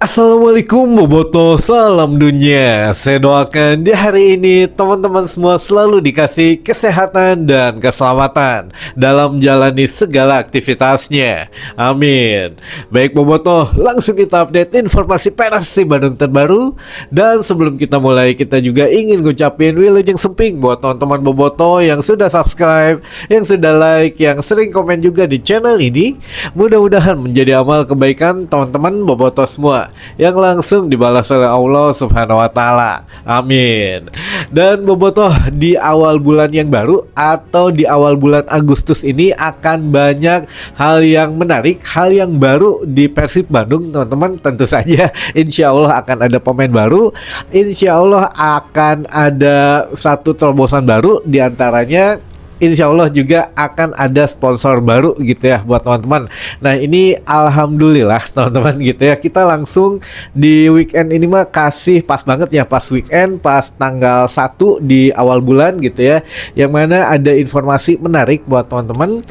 Assalamualaikum Boboto, salam dunia. Saya doakan di hari ini teman-teman semua selalu dikasih kesehatan dan keselamatan dalam menjalani segala aktivitasnya. Amin. Baik Boboto, langsung kita update informasi Persib Bandung terbaru. Dan sebelum kita mulai, kita juga ingin ngucapin wilujeng semping buat teman-teman Boboto yang sudah subscribe, yang sudah like, yang sering komen juga di channel ini. Mudah-mudahan menjadi amal kebaikan teman-teman Boboto semua yang langsung dibalas oleh Allah Subhanahu wa taala. Amin. Dan Bobotoh, di awal bulan yang baru atau di awal bulan Agustus ini akan banyak hal yang menarik, hal yang baru di Persib Bandung, teman-teman. Tentu saja insya Allah akan ada pemain baru, insya Allah akan ada satu terobosan baru, diantaranya insya Allah juga akan ada sponsor baru gitu ya buat teman-teman. Nah ini alhamdulillah teman-teman gitu ya, kita langsung di weekend ini mah kasih pas banget ya, pas weekend, pas tanggal 1 di awal bulan gitu ya, yang mana ada informasi menarik buat teman-teman,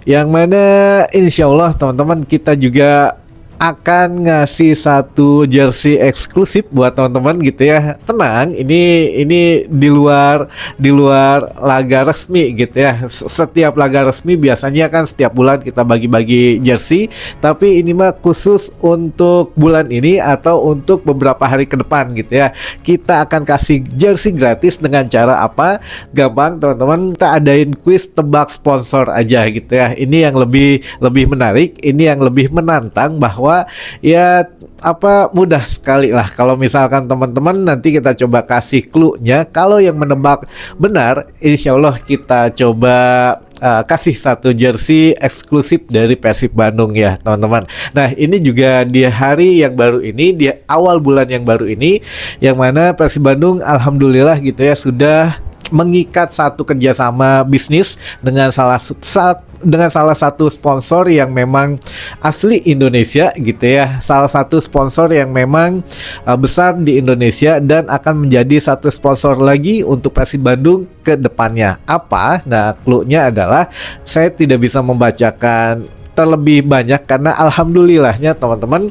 yang mana insya Allah teman-teman kita juga akan ngasih satu jersey eksklusif buat teman-teman gitu ya. Tenang, ini di luar laga resmi gitu ya. Setiap laga resmi biasanya kan setiap bulan kita bagi-bagi jersey, tapi ini mah khusus untuk bulan ini atau untuk beberapa hari ke depan gitu ya. Kita akan kasih jersey gratis dengan cara apa? Gampang teman-teman, kita adain kuis tebak sponsor aja gitu ya. Ini yang lebih menarik, ini yang lebih menantang, bahwa ya mudah sekali lah kalau misalkan teman-teman nanti kita coba kasih clue-nya. Kalau yang menebak benar, insya Allah kita coba kasih satu jersey eksklusif dari Persib Bandung ya teman-teman. Nah ini juga di hari yang baru ini, di awal bulan yang baru ini, yang mana Persib Bandung alhamdulillah gitu ya sudah mengikat satu kerjasama bisnis dengan salah satu sponsor yang memang asli Indonesia gitu ya, salah satu sponsor yang memang besar di Indonesia dan akan menjadi satu sponsor lagi untuk Persib Bandung ke depannya. Apa? Nah, clue-nya adalah saya tidak bisa membacakan terlebih banyak karena alhamdulillahnya teman-teman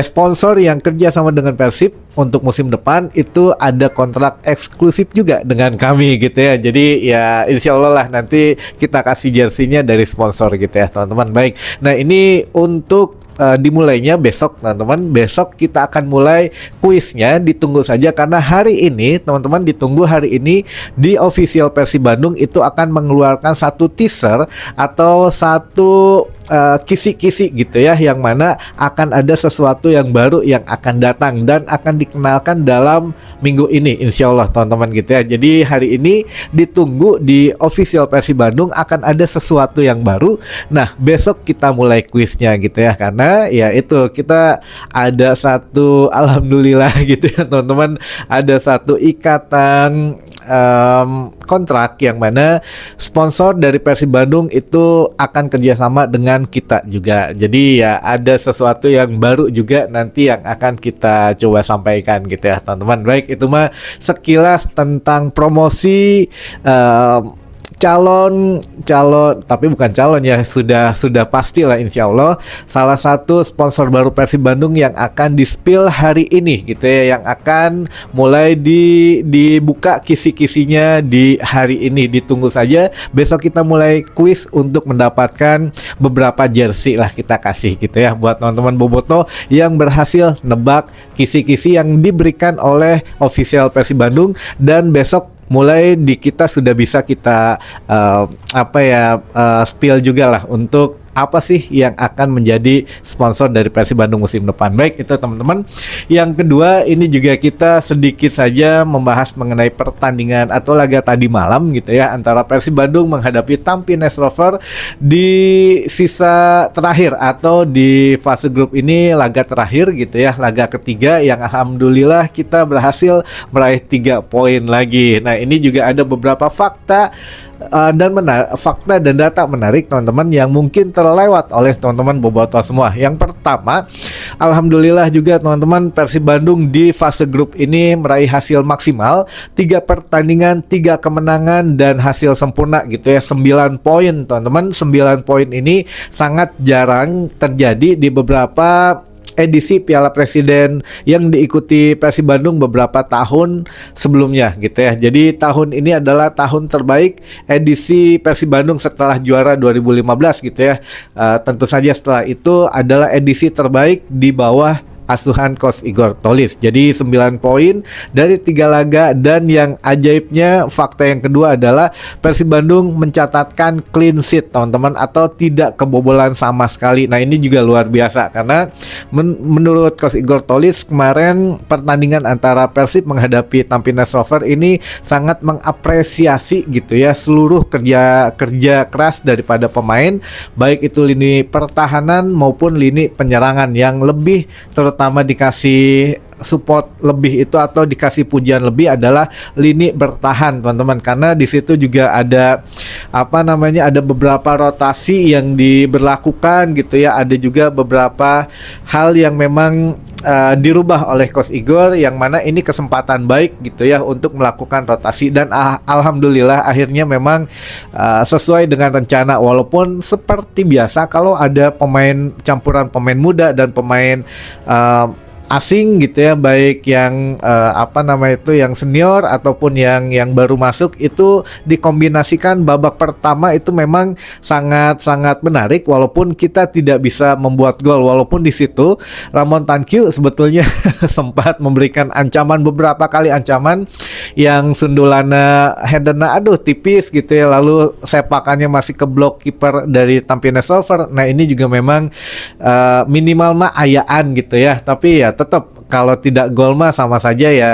sponsor yang kerja sama dengan Persib untuk musim depan itu ada kontrak eksklusif juga dengan kami gitu ya. Jadi ya insya Allah lah nanti kita kasih jersinya dari sponsor gitu ya teman-teman. Baik, nah ini untuk dimulainya besok teman-teman. Besok kita akan mulai kuisnya, ditunggu saja karena hari ini teman-teman, ditunggu hari ini di official Persib Bandung itu akan mengeluarkan satu teaser atau satu kisi-kisi gitu ya, yang mana akan ada sesuatu yang baru yang akan datang dan akan dikenalkan dalam minggu ini insya Allah teman-teman gitu ya. Jadi hari ini ditunggu di official Persib Bandung akan ada sesuatu yang baru. Nah besok kita mulai kuisnya gitu ya, karena ya itu kita ada satu alhamdulillah gitu ya teman-teman, ada satu ikatan kontrak yang mana sponsor dari Persib Bandung itu akan kerjasama dengan kita juga. Jadi ya ada sesuatu yang baru juga nanti yang akan kita coba sampaikan gitu ya teman-teman. Baik, itu mah sekilas tentang promosi calon tapi bukan calon ya, sudah pastilah insya Allah salah satu sponsor baru Persib Bandung yang akan di-spill hari ini gitu ya, yang akan mulai dibuka kisi-kisinya di hari ini. Ditunggu saja, besok kita mulai kuis untuk mendapatkan beberapa jersey lah kita kasih gitu ya buat teman-teman Boboto yang berhasil nebak kisi-kisi yang diberikan oleh official Persib Bandung. Dan besok mulai di kita sudah bisa kita spill juga lah untuk apa sih yang akan menjadi sponsor dari Persib Bandung musim depan. Baik, itu teman-teman. Yang kedua, ini juga kita sedikit saja membahas mengenai pertandingan atau laga tadi malam gitu ya, antara Persib Bandung menghadapi Tampines Rover di sisa terakhir atau di fase grup ini, laga terakhir gitu ya, laga ketiga yang alhamdulillah kita berhasil meraih 3 poin lagi. Nah ini juga ada beberapa fakta fakta dan data menarik teman-teman yang mungkin terlewat oleh teman-teman Boboto semua. Yang pertama, alhamdulillah juga teman-teman, Persib Bandung di fase grup ini meraih hasil maksimal 3 pertandingan, 3 kemenangan dan hasil sempurna gitu ya, 9 poin teman-teman. 9 poin ini sangat jarang terjadi di beberapa edisi Piala Presiden yang diikuti Persib Bandung beberapa tahun sebelumnya gitu ya. Jadi tahun ini adalah tahun terbaik edisi Persib Bandung setelah juara 2015 gitu ya. Tentu saja setelah itu adalah edisi terbaik di bawah asuhan Coach Igor Tolis. Jadi 9 poin dari 3 laga, dan yang ajaibnya fakta yang kedua adalah Persib Bandung mencatatkan clean sheet teman-teman, atau tidak kebobolan sama sekali. Nah ini juga luar biasa karena menurut Coach Igor Tolis kemarin pertandingan antara Persib menghadapi Tampines Rover ini sangat mengapresiasi gitu ya seluruh kerja keras daripada pemain, baik itu lini pertahanan maupun lini penyerangan, yang lebih terutama dikasih support lebih itu atau dikasih pujian lebih adalah lini bertahan teman-teman, karena di situ juga ada ada beberapa rotasi yang diberlakukan gitu ya, ada juga beberapa hal yang memang dirubah oleh Coach Igor, yang mana ini kesempatan baik gitu ya untuk melakukan rotasi, dan alhamdulillah akhirnya memang sesuai dengan rencana, walaupun seperti biasa kalau ada pemain campuran pemain muda dan pemain asing gitu ya, baik yang yang senior ataupun yang baru masuk, itu dikombinasikan babak pertama itu memang sangat menarik, walaupun kita tidak bisa membuat gol, walaupun di situ Ramon Tankyu sebetulnya sempat memberikan beberapa kali ancaman yang sundulannya headernya tipis gitu ya, lalu sepakannya masih ke blok kiper dari Tampines Rover. Nah ini juga memang minimal mah ayaan gitu ya, tapi ya tetap kalau tidak gol mah sama saja ya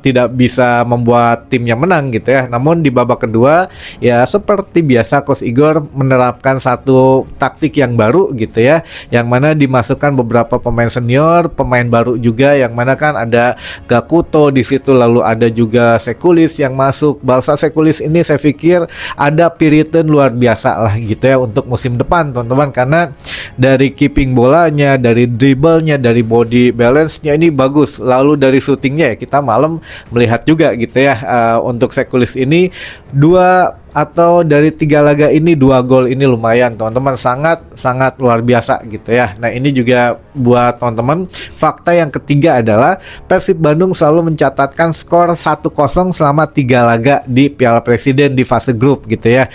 tidak bisa membuat timnya menang gitu ya. Namun di babak kedua ya seperti biasa Coach Igor menerapkan satu taktik yang baru gitu ya, yang mana dimasukkan beberapa pemain senior, pemain baru juga, yang mana kan ada Gakuto di situ, lalu ada juga Sekulis yang masuk. Balsa Sekulis ini saya pikir ada piritan luar biasa lah gitu ya untuk musim depan teman-teman, karena dari keeping bolanya, dari dribblenya, dari body balance-nya ini bagus, lalu dari shootingnya kita malam melihat juga gitu ya, untuk Sekulis ini 2 atau dari 3 laga ini 2 gol ini lumayan teman-teman, sangat luar biasa gitu ya. Nah ini juga buat teman-teman, fakta yang ketiga adalah Persib Bandung selalu mencatatkan skor 1-0 selama 3 laga di Piala Presiden di fase grup gitu ya.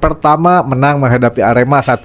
Pertama menang menghadapi Arema 1-0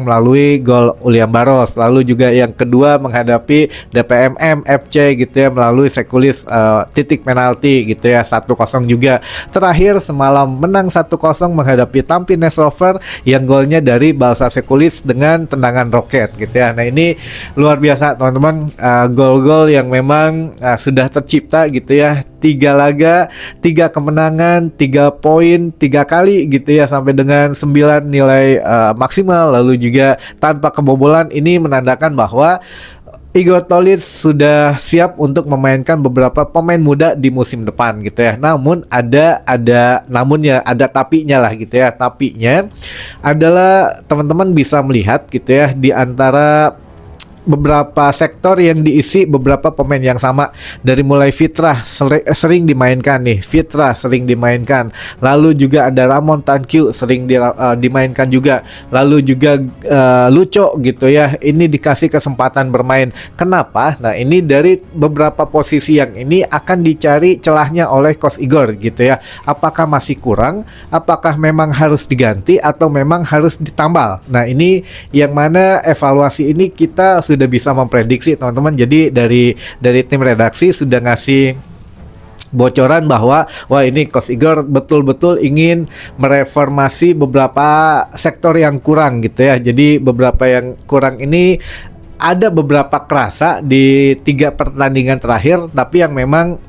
melalui gol Uliam Baros, lalu juga yang kedua menghadapi DPMM FC gitu ya melalui Sekulis titik penalti gitu ya 1-0 juga. Terakhir semalam menang 1-0 menghadapi Tampines Rover yang golnya dari Balsa Sekulis dengan tendangan roket gitu ya. Nah ini luar biasa teman-teman, gol-gol yang memang sudah tercipta gitu ya. 3 laga, 3 kemenangan, 3 poin, 3 kali gitu ya, sampai dengan 9 nilai maksimal, lalu juga tanpa kebobolan. Ini menandakan bahwa Igor Tolis sudah siap untuk memainkan beberapa pemain muda di musim depan gitu ya. Namun ada namunnya, ada tapinya lah gitu ya. Tapinya adalah teman-teman bisa melihat gitu ya, di antara beberapa sektor yang diisi beberapa pemain yang sama, dari mulai Fitrah sering dimainkan nih, Fitrah sering dimainkan, lalu juga ada Ramon Tankyu sering dimainkan juga, lalu juga Luco gitu ya, ini dikasih kesempatan bermain. Kenapa? Nah ini dari beberapa posisi yang ini akan dicari celahnya oleh Coach Igor gitu ya, apakah masih kurang, apakah memang harus diganti atau memang harus ditambal. Nah ini yang mana evaluasi ini kita sudah bisa memprediksi teman-teman. Jadi dari tim redaksi sudah ngasih bocoran bahwa wah ini Coach Igor betul-betul ingin mereformasi beberapa sektor yang kurang gitu ya. Jadi beberapa yang kurang ini ada beberapa kerasa di 3 pertandingan terakhir, tapi yang memang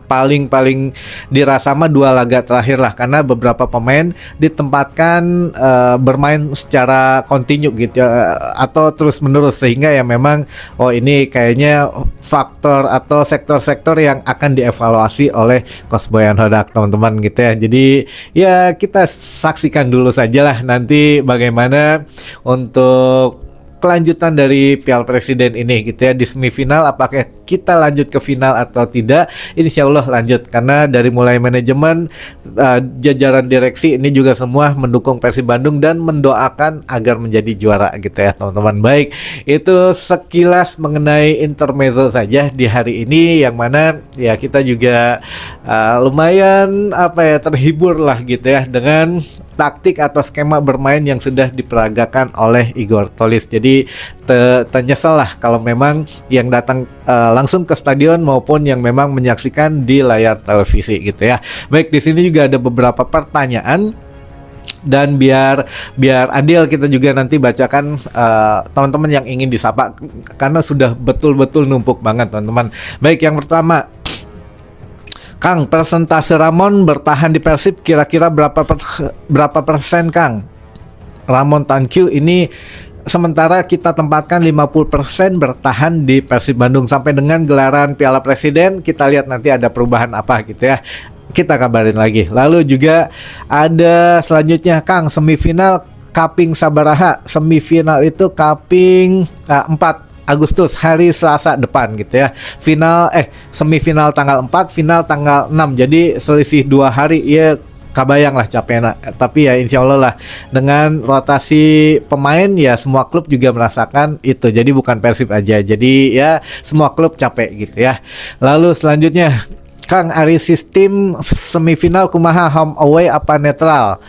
paling dirasa mah 2 laga terakhir lah, karena beberapa pemain ditempatkan bermain secara kontinu gitu atau terus menerus, sehingga ya memang ini kayaknya faktor atau sektor-sektor yang akan dievaluasi oleh Coach Boyan Hodak teman-teman gitu ya. Jadi ya kita saksikan dulu sajalah nanti bagaimana untuk kelanjutan dari Piala Presiden ini gitu ya, di semifinal apakah kita lanjut ke final atau tidak. Insya Allah lanjut, karena dari mulai manajemen, jajaran direksi ini juga semua mendukung Persib Bandung dan mendoakan agar menjadi juara gitu ya teman-teman. Baik, itu sekilas mengenai intermezzo saja di hari ini, yang mana ya kita juga lumayan terhibur lah gitu ya dengan taktik atau skema bermain yang sudah diperagakan oleh Igor Tolis. Jadi ternyesal lah kalau memang yang datang langsung ke stadion maupun yang memang menyaksikan di layar televisi gitu ya. Baik, di sini juga ada beberapa pertanyaan, dan biar adil kita juga nanti bacakan teman-teman yang ingin disapa, karena sudah betul-betul numpuk banget teman-teman. Baik, yang pertama, Kang, persentase Ramon bertahan di Persib kira-kira berapa persen, Kang? Ramon Tankyu ini sementara kita tempatkan 50% bertahan di Persib Bandung sampai dengan gelaran Piala Presiden. Kita lihat nanti ada perubahan apa gitu ya, kita kabarin lagi. Lalu juga ada selanjutnya, Kang, semifinal Kaping Sabaraha. Semifinal itu Kaping 4 Agustus, hari Selasa depan gitu ya. Semifinal tanggal 4, final tanggal 6. Jadi selisih 2 hari ya, kabayang lah capeknya. Tapi ya insya Allah lah, dengan rotasi pemain ya semua klub juga merasakan itu. Jadi bukan Persib aja, jadi ya semua klub capek gitu ya. Lalu selanjutnya, Kang, ari sistem semifinal kumaha, home away apa netral?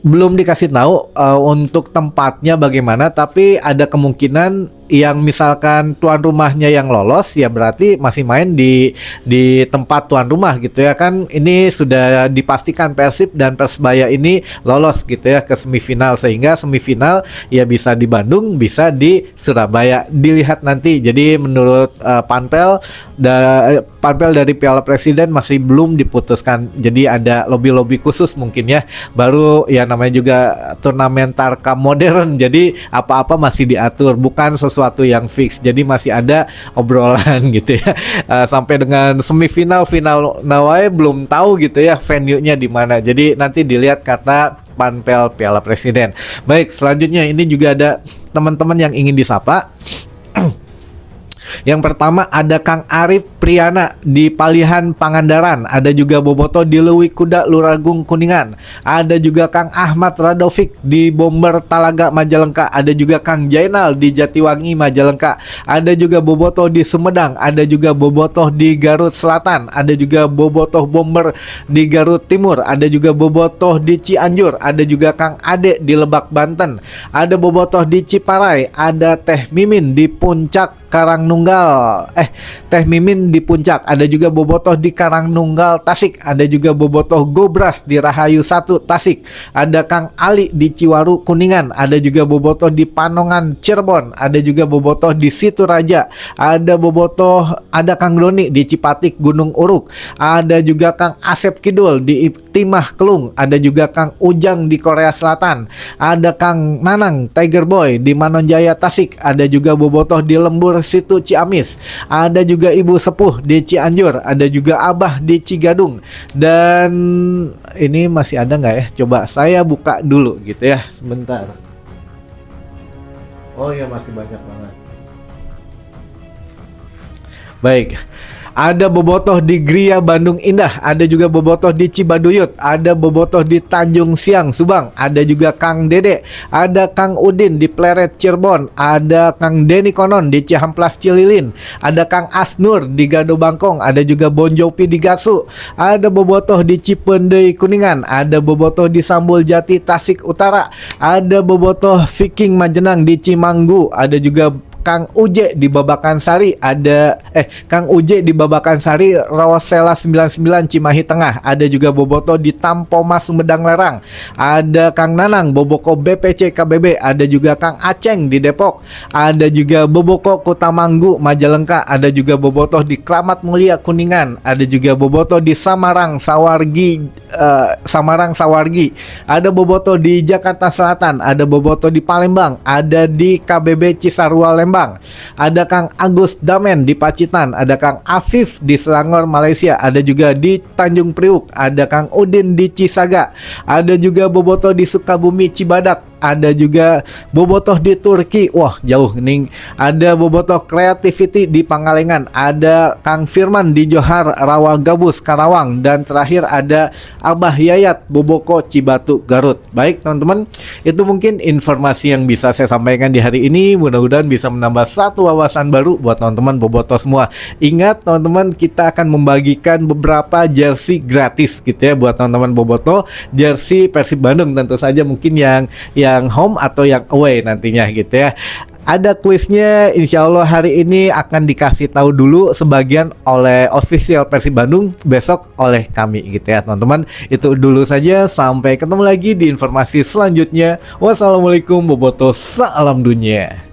Belum dikasih tahu untuk tempatnya bagaimana, tapi ada kemungkinan yang misalkan tuan rumahnya yang lolos ya berarti masih main di tempat tuan rumah gitu ya kan. Ini sudah dipastikan Persib dan Persebaya ini lolos gitu ya ke semifinal, sehingga semifinal ya bisa di Bandung, bisa di Surabaya. Dilihat nanti. Jadi menurut panpel dari Piala Presiden masih belum diputuskan. Jadi ada lobby-lobby khusus mungkin ya. Baru ya namanya juga turnamen tarkam modern. Jadi apa-apa masih diatur, bukan sesuatu yang fix. Jadi masih ada obrolan gitu ya. Sampai dengan semifinal, final nawai belum tahu gitu ya venue-nya di mana. Jadi nanti dilihat kata panpel Piala Presiden. Baik, selanjutnya ini juga ada teman-teman yang ingin disapa. Yang pertama ada Kang Arif Priana di Palihan Pangandaran, ada juga Boboto di Leuwi Kuda Luragung Kuningan, ada juga Kang Ahmad Radovik di Bomber Talaga Majalengka, ada juga Kang Jainal di Jatiwangi Majalengka, ada juga Boboto di Sumedang, ada juga Bobotoh di Garut Selatan, ada juga Bobotoh Bomber di Garut Timur, ada juga Bobotoh di Cianjur, ada juga Kang Ade di Lebak Banten, ada Bobotoh di Ciparai, ada Teh Mimin di Puncak Karangnunggal, Teh Mimin di Puncak, ada juga Bobotoh di Karangnunggal Tasik, ada juga Bobotoh Gobras di Rahayu 1 Tasik, ada Kang Ali di Ciwaru Kuningan, ada juga Bobotoh di Panongan Cirebon, ada juga Bobotoh di Situraja, ada Kang Doni di Cipatik Gunung Uruk, ada juga Kang Asep Kidul di Timah Kelung, ada juga Kang Ujang di Korea Selatan, ada Kang Nanang Tiger Boy di Manonjaya Tasik, ada juga Bobotoh di Lembur Situ Ciamis, ada juga Ibu Sepuh di Cianjur, ada juga Abah di Cigadung. Dan ini masih ada nggak ya? Coba saya buka dulu gitu ya, sebentar. Oh ya, masih banyak banget. Baik, ada Bobotoh di Gria Bandung Indah, ada juga Bobotoh di Cibaduyut, ada Bobotoh di Tanjung Siang Subang, ada juga Kang Dede, ada Kang Udin di Pleret Cirebon, ada Kang Deni Konon di Cihamplas Cililin, ada Kang Asnur di Gado Bangkong, ada juga Bonjopi di Gasu, ada Bobotoh di Cipendei Kuningan, ada Bobotoh di Sambul Jati Tasik Utara, ada Bobotoh Viking Majenang di Cimanggu, ada juga Kang Uje di Babakan Sari, Kang Uje di Babakan Sari Rawasela 99 Cimahi Tengah, ada juga Bobotoh di Tampoma Sumedang Lerang, ada Kang Nanang Boboko BPC KBB, ada juga Kang Aceng di Depok, ada juga Boboko Kutamanggu Majalengka, ada juga Bobotoh di Kramat Mulia Kuningan, ada juga Bobotoh di Samarang Sawargi, ada Bobotoh di Jakarta Selatan, ada Bobotoh di Palembang, ada di KBB Cisarua Lembang, ada Kang Agus Damen di Pacitan, ada Kang Afif di Selangor Malaysia, ada juga di Tanjung Priuk, ada Kang Udin di Cisaga, ada juga Bobotoh di Sukabumi Cibadak, ada juga bobotoh di Turki. Wah, jauh nih. Ada bobotoh Creativity di Pangalengan, ada Kang Firman di Johar Rawa Gabus Karawang, dan terakhir ada Abah Yayat Boboko Cibatu Garut. Baik teman-teman, itu mungkin informasi yang bisa saya sampaikan di hari ini. Mudah-mudahan bisa menambah satu wawasan baru buat teman-teman bobotoh semua. Ingat teman-teman, kita akan membagikan beberapa jersey gratis gitu ya buat teman-teman bobotoh. Jersey Persib Bandung tentu saja, mungkin yang home atau yang away nantinya gitu ya. Ada kuisnya, insya Allah hari ini akan dikasih tahu dulu sebagian oleh official Persib Bandung, besok oleh kami gitu ya teman-teman. Itu dulu saja, sampai ketemu lagi di informasi selanjutnya. Wassalamualaikum bobotoh, salam dunia.